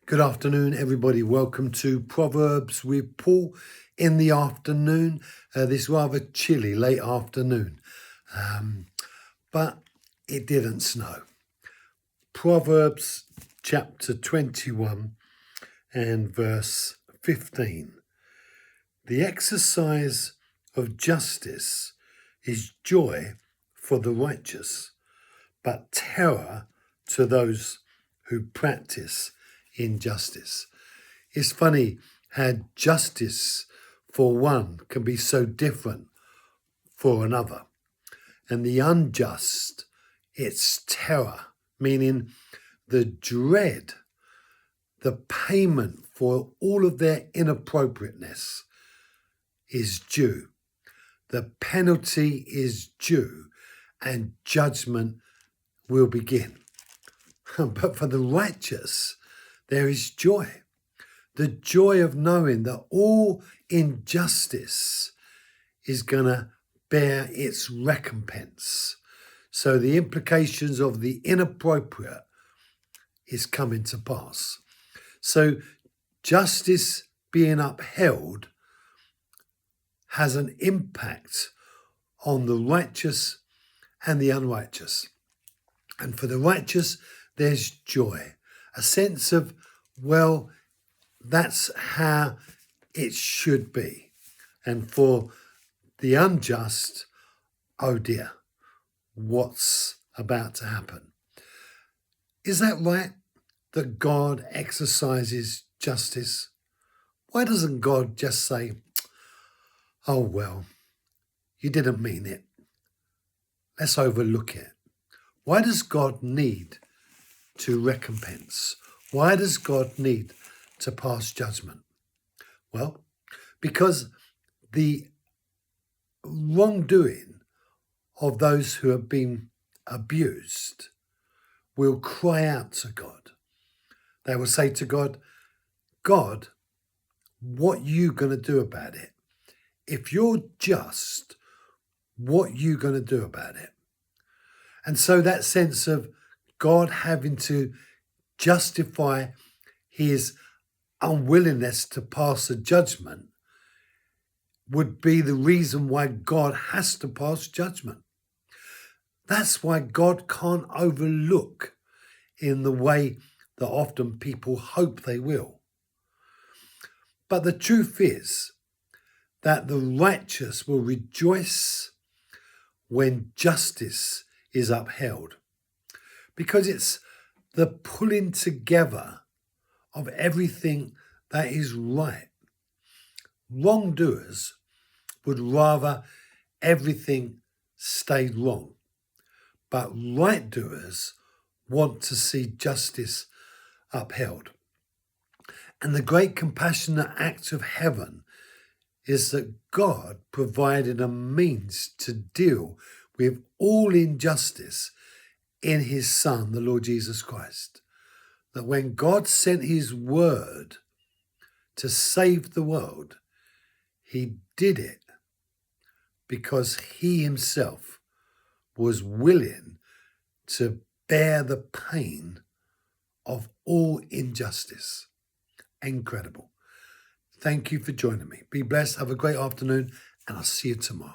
Good afternoon, everybody. Welcome to Proverbs with Paul in the afternoon, this rather chilly late afternoon. But it didn't snow. Proverbs chapter 21 and verse 15. The exercise of justice is joy for the righteous, but terror to those who practice injustice. It's funny how justice for one can be so different for another. And the unjust, it's terror, meaning the dread, the payment for all of their inappropriateness is due. The penalty is due and judgment will begin. But for the righteous, there is joy. The joy of knowing that all injustice is going to bear its recompense. So the implications of the inappropriate is coming to pass. So justice being upheld has an impact on the righteous and the unrighteous. And for the righteous, there's joy, a sense of, well, that's how it should be. And for the unjust, oh dear, what's about to happen? Is that right, that God exercises justice? Why doesn't God just say, oh, well, you didn't mean it. Let's overlook it. Why does God need to recompense? Why does God need to pass judgment? Well, because the wrongdoing of those who have been abused will cry out to God. They will say to God, God, what you going to do about it? If you're just, what you going to do about it? And so that sense of God having to justify his unwillingness to pass a judgment would be the reason why God has to pass judgment. That's why God can't overlook in the way that often people hope they will. But the truth is that the righteous will rejoice when justice is upheld, because it's the pulling together of everything that is right. Wrongdoers would rather everything stayed wrong, but right doers want to see justice upheld. And the great compassionate act of heaven is that God provided a means to deal with all injustice in his Son, the Lord Jesus Christ. That when God sent his word to save the world, he did it because he himself was willing to bear the pain of all injustice. Incredible. Thank you for joining me. Be blessed. Have a great afternoon, and I'll see you tomorrow.